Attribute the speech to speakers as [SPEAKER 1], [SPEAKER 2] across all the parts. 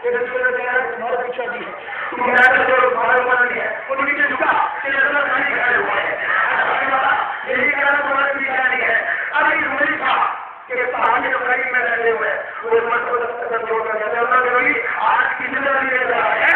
[SPEAKER 1] کہ تمہارے پیچھے بھی ہے تم تمہارے اوپر نہیں ہے وہ نیچے جھکا کہ نہیں کھڑے ہوئے ہیں یہی کہنا تمہارے پیچھے نہیں ہے ابھی نہیں تھا کہ پہاڑی قریب میں رہتے ہوئے وہ مت کو چھوڑ کر جاتے اللہ کے نبی آج کی زندگی لے رہا ہے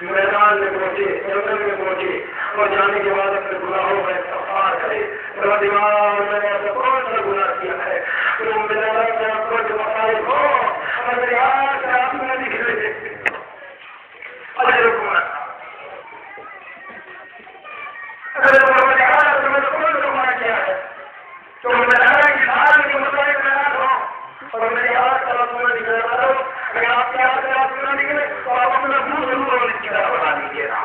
[SPEAKER 2] میدان میں پہنچے جنگل میں پہنچے اور جانے کے بعد اپنے گناہوں کا استغفار کرے دماغ میں نے کون سا گناہ کیا ہے تم میرا مسائل ہو
[SPEAKER 1] اور میری آواز کا سننا نکلے والوں اگر آپ کی آواز کا سننا نکلے تو آپ اپنا منہ ضرور اس کی طرح بنا لیجیے گا.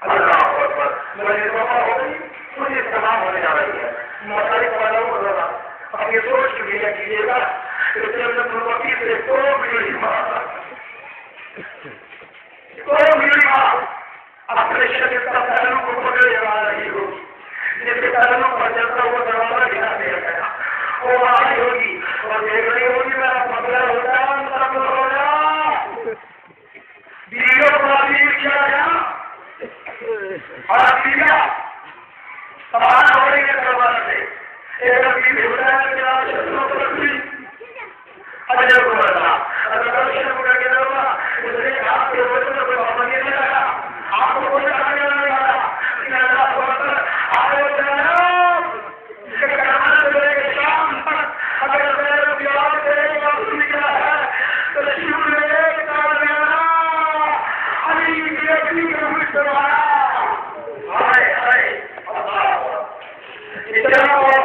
[SPEAKER 1] اللہ اکبر. میری توبہ ہو گئی مجھے تمام ہونے جا رہی ہے. مختلف والوں کو ذرا اپنی سوچ کی بھی کیجیے گا. اس لیے میں وکیل سے اپنے شریر کا پہلو کو پکڑے آ رہی ہوگی جس کے پہلو پر چلتا ہوا دروازہ گرا دیا گیا وہ آ رہی ہوگی اور دیکھ رہی ہوگی میرا پکڑا ہو گیا بیویوں کو ابھی کیا گیا اور بیویا سوال ہو رہی ہے دروازے سے ایک بیوی ہوتا ہے کہ آپ شروع کو رکھی اجر کو بتا اگر شروع کر کے دروازہ اس نے آپ کے وجہ سے کوئی پابندی نہیں لگا آپ کو کوئی کہا نہیں لگا لیکن اللہ کو بتا آپ کو جناب کہ قیامت سے لے کے شام تک اگر میرے پیار سے ایک وقت نکلا ہے تو شروع میں ایک کام لینا علی کی اپنی کمی کروایا ہائے ہائے اللہ اتنا بہت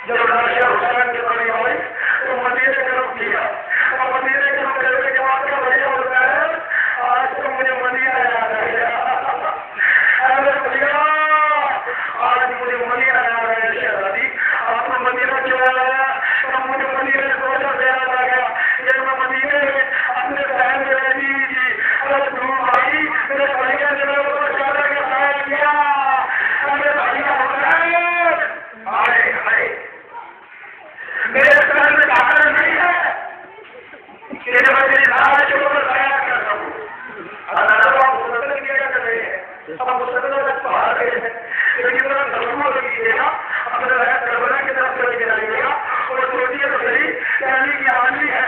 [SPEAKER 1] جب راشا حسین کے بڑی ہوئی تو مدینے کا رخ کیا اور مدینے کا رخ کرنے کے بعد کا بڑھیا ہوتا ہے آج تو مجھے مدینہ یاد آ گیا آج مجھے مدینہ یاد آ گیا شہزادی آپ کو مدینہ کیوں آیا تو مجھے مدینے سے وجہ سے یاد آ گیا یہ میں مدینے میں اپنے بہن میں رہتی تھی اگر دھوم بھائی میرے بھائیا نے میرے کو شادہ کا سایہ کیا میرے بھائیا حسین آئے آئے میرے سر میں طاقت نہیں ہے کہ میں میری لاش کو بتایا کرتا ہوں اللہ آپ مسلسل کیا کر رہے ہیں اب مسلسل تک پہا رہے ہیں لیکن میرا ضرور کیجیے گا اپنے رہت کربلا کی طرف چل کے جائیے گا اور سوچیے تو صحیح کہ علی کی عالی ہے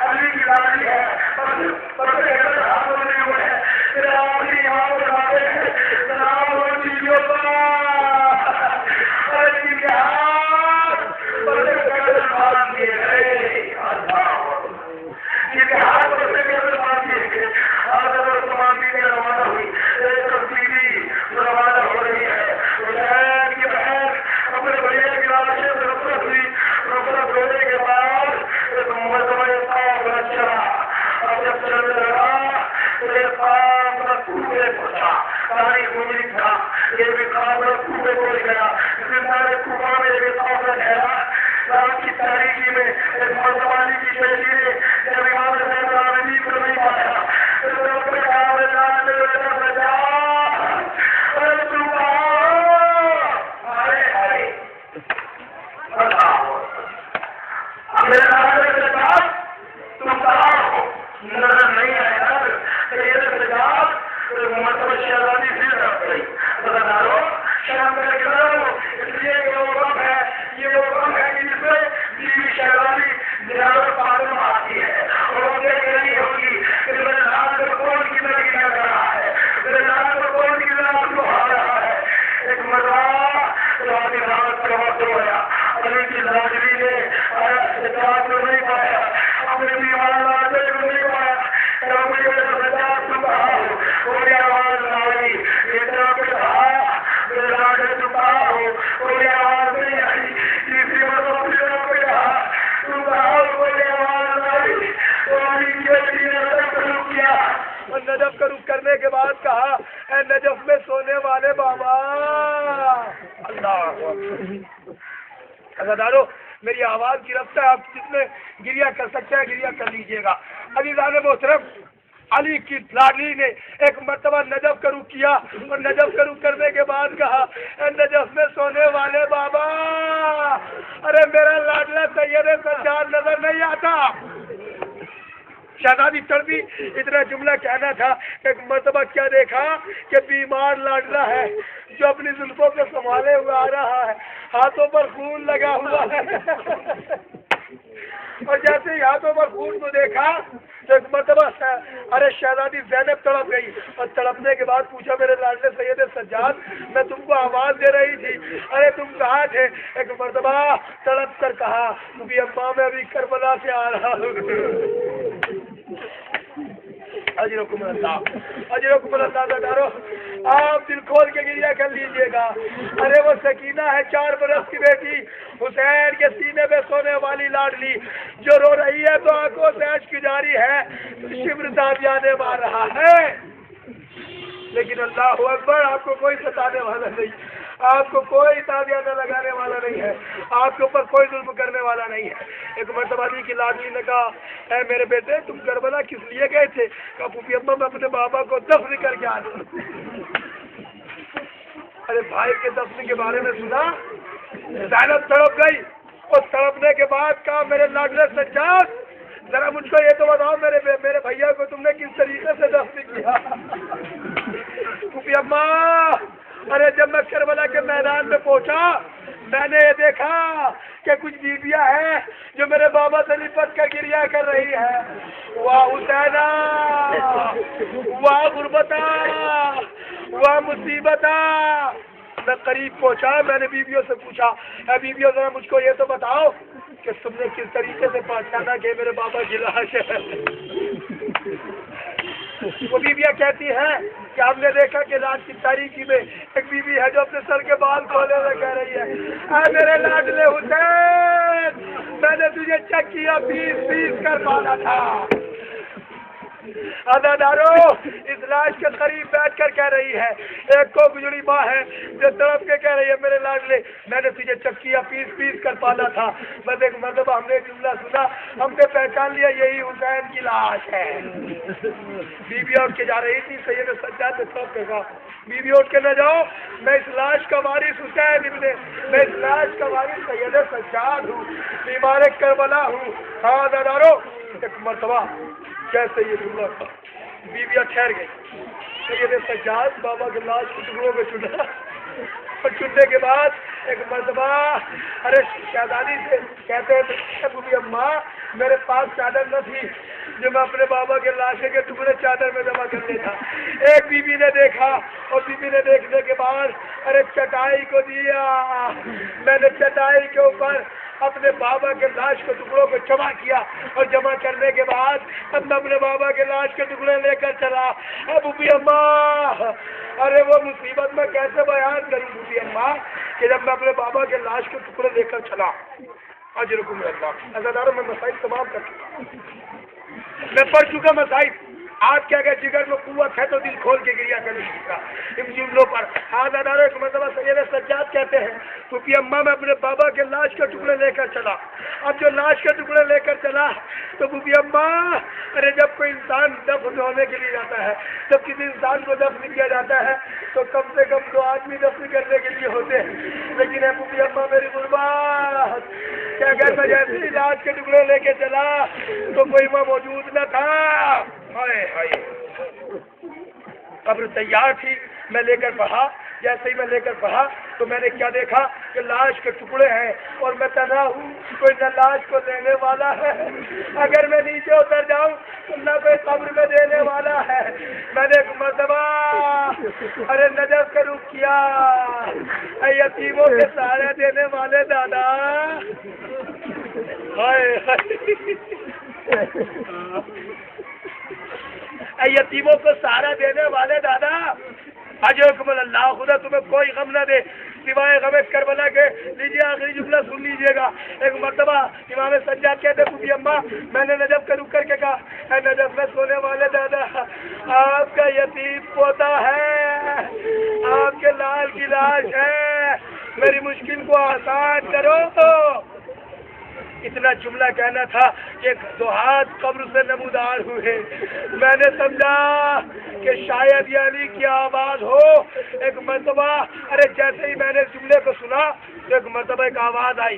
[SPEAKER 1] علی کی لالی ہے پر ہاتھ بنے ہوئے ہیں میرے آدمی یہاں بنا رہے ہیں جناب اور چیزوں کا علی کے ہاتھ روانہ ہوئی ایک تصویری روانہ ہو رہی ہے حسین کی بہن اپنے بڑے کی لاشیں سے رفرت ہوئی رفرت ہونے کے بعد ایک مرتبہ صاف چلا اور جب چلنے لگا تو یہ صاف کنویں پہنچا تاریخ مجھے تھا یہ بھی صاف کنویں پہنچ گیا زندہ کنواں میں یہ صاف ٹھہرا رات کی تاریخی میں ایک مرتبانی کی شہری جب امام حسین عالمی کو نہیں پایا نظر نہیں آیا مرتبہ شہزادی پھر رکھ گئی بتادارو شرم کر کے اس لیے یہ وہ وقت ہے کہ جس میں بیوی شہزادی دلاور پہاڑوں میں آتی ہے اور وہ دیکھ رہی ہوگی کہ میرے لال کو کون کی طرح کیا کر رہا ہے میرے لال کو کون کی طرح کو آ رہا ہے ایک مرتبہ رات رات کا وقت ہوا علی کی لاجری نے اطاعت کو نہیں پایا اپنے بیمار لاجے کو نہیں پایا کوئی آواز نہ آئی اتنا کچھ آیا میرے لاجے چکا ہو کوئی آواز نہیں آئی تیسری مرتبہ کوئی کہا تم کہا کوئی آواز نہ آئی تو علی کی نجف کا رخ کیا اور نجف کا رخ کرنے کے بعد کہا اے نجف میں سونے والے بابا اللہ عزادارو میری آواز کی رفتہ آپ جتنے گریا کر سکتے ہیں گریا کر لیجیے گا عزیزان محترم علی کی لاڈلی نے ایک مرتبہ نجف کا رخ کیا اور نجف کا رخ کرنے کے بعد کہا اے نجف میں سونے والے بابا ارے میرا لاڈلا سید سجاد نظر نہیں آتا شہزادی تڑپی اتنا جملہ کہنا تھا ایک مرتبہ کیا دیکھا کہ بیمار لاڈلا ہے جو اپنی زلفوں کو سنبھالے ہوئے آ رہا ہے ہاتھوں پر خون لگا ہوا ہے اور جیسے ہی ہاتھوں پر خون کو دیکھا تو ایک مرتبہ ارے شہزادی زینب تڑپ گئی اور تڑپنے کے بعد پوچھا میرے لاڈلے سید سجاد میں تم کو آواز دے رہی تھی ارے تم کہاں تھے ایک مرتبہ تڑپ کر کہا کیونکہ اماں میں ابھی کربلا سے آ رہا ہوں اجرکم اللہ دارو، آپ دل کھول کے گریہ کر لیجئے گا۔ ارے وہ سکینہ ہے 4 برس کی بیٹی، حسین کے سینے پہ سونے والی لاڈلی، جو رو رہی ہے تو آنکھوں سے اشک جاری ہے، شبر تابیانے مار رہا ہے، لیکن اللہ اکبر، آپ کو کوئی ستانے والا نہیں، آپ کو کوئی تابیانہ لگانے والا نہیں ہے، آپ کے اوپر کوئی ظلم کرنے والا نہیں ہے۔ ایک مرتبہ دی کی لاڈلی نے کہا، اے میرے بیٹے تم کربلا کس لیے گئے تھے؟ کہا پھوپھی اماں میں اپنے بابا کو دفن کر کے آتا ہوں۔ ارے بھائی کے دفن کے بارے میں سنا، زینب تڑپ گئی، اور تڑپنے کے بعد کہا میرے لاڈلے سجاد ذرا مجھ کو یہ تو بتاؤ میرے بھیا کو تم نے کس طریقے سے دفن کیا؟ پھوپھی اماں، ارے جب میں کربلا کے میدان میں پہنچا میں نے یہ دیکھا کہ کچھ بیویاں ہیں جو میرے بابا سے لپٹ کر گریہ کر رہی ہے، واہ حسینہ، واہ غربتہ، واہ مصیبتہ۔ میں قریب پہنچا، میں نے بیویوں سے پوچھا، اے بیویوں ذرا مجھ کو یہ تو بتاؤ کہ تم نے کس طریقے سے پہچانا کہ میرے بابا کی لاش ہے؟ وہ بیویاں کہتی ہیں کہ ہم نے دیکھا کہ رات کی تاریکی میں ایک بیوی ہے جو اپنے سر کے بال کھولے ہوئے کہہ رہی ہے، اے میرے لاڈلے حسین، میں نے تجھے چکیا پیس کر مارا تھا۔ عزادارو، اس لاش کے قریب بیٹھ کر کہہ رہی ہے، ایک کو گجڑی ماں ہے جو تڑپ کے کہہ رہی ہے میرے لاڈلے میں نے تجھے چکیا پیس کر پالا تھا۔ بس ایک مرتبہ ہم نے جملہ سنا، ہم نے پہچان لیا یہی حسین کی لاش ہے۔ بیوی اٹھ کے جا رہی تھی، سید سجاد نے سب کے کہا بیوی اٹھ کے نہ جاؤ، میں اس لاش کا وارث حسین میں اس لاش کا وارث سید سجاد ہوں، بیمار کربلا ہوں۔ ہاں عزادارو، ایک مرتبہ کیسے یہ جملہ تھا، بیویاں ٹھہر گئی، سید سجاد بابا کے لاش کے ٹکڑوں میں چنا، اور چننے کے بعد ایک مرتبہ ارے شہزادی سے کہتے ہیں بوبی اماں میرے پاس چادر نہ تھی جو میں اپنے بابا کے لاشے کے ٹکڑے چادر میں جمع کر لیتا۔ ایک بیوی نے دیکھا، اور بیوی نے دیکھنے کے بعد ارے چٹائی کو دیا، میں نے چٹائی کے اوپر اپنے بابا کے لاش کے ٹکڑوں کو جمع کیا، اور جمع کرنے کے بعد اب میں اپنے بابا کے لاش کے ٹکڑے لے کر چلا۔ بوبی اماں، ارے وہ مصیبت میں کیسے بیان کروں بوبی اماں کہ جب میں اپنے بابا کے لاش کے ٹکڑے لے کر چلا۔ اجرکم اللہ۔ عزادارو، میں مسائل تمام کر چکا، میں پڑھ چکا مسائل۔ آپ کیا کہ جگر میں قوت ہے تو دل کھول کے گریہ کر لیجیے گا ان جملوں پر۔ عزادارو، ایک مرتبہ سید سجاد کہتے ہیں پھوپھی اماں میں اپنے بابا کے لاش کے ٹکڑے لے کر چلا۔ اب جو لاش کے ٹکڑے لے کر چلا تو پھوپھی اماں، ارے جب کوئی انسان دفن ہونے کے لیے جاتا ہے، جب کسی انسان کو دفن کیا جاتا ہے تو کم سے کم 2 آدمی دفن کرنے کے لیے ہوتے ہیں، لیکن ہے پھوپھی اماں میری غربت، کیا کہتا جیسے ہی لاش کے ٹکڑے لے کے چلا تو کوئی وہاں موجود نہ تھا۔ ہائے ہائے، قبر تیار تھی، میں لے کر پڑھا، جیسے ہی میں لے کر پڑھا تو میں نے کیا دیکھا کہ لاش کے ٹکڑے ہیں اور میں تنہا ہوں، کوئی نہ لاش کو لینے والا ہے، اگر میں نیچے اتر جاؤں تو نہ کوئی قبر میں دینے والا ہے۔ میں نے ایک مرتبہ ارے نجف کا رخ کیا، اے یتیموں کے سہارے دینے والے دادا، ہائے اے یتیموں کو سہارا دینے والے دادا، اجرکم اللہ، خدا تمہیں کوئی غم نہ دے سوائے غم کربلا کے۔ لیجیے آخری جملہ سن لیجیے گا۔ ایک مرتبہ امام سجاد کہتے پھوپھی اماں میں نے نجف کا رک کر کے کہا، اے نجف میں سونے والے دادا، آپ کا یتیم پوتا ہے، آپ کے لال کی لاش ہے، میری مشکل کو آسان کرو۔ اتنا جملہ کہنا تھا کہ 2 ہاتھ قبر سے نمودار ہوئے۔ میں نے سمجھا کہ شاید یہ علی کی آواز ہو۔ ایک مرتبہ ارے جیسے ہی میں نے اس جملے کو سنا تو ایک مرتبہ ایک آواز آئی۔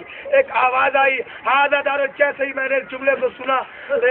[SPEAKER 1] ہاں عزادارو، جیسے ہی میں نے اس جملے کو سنا تو ایک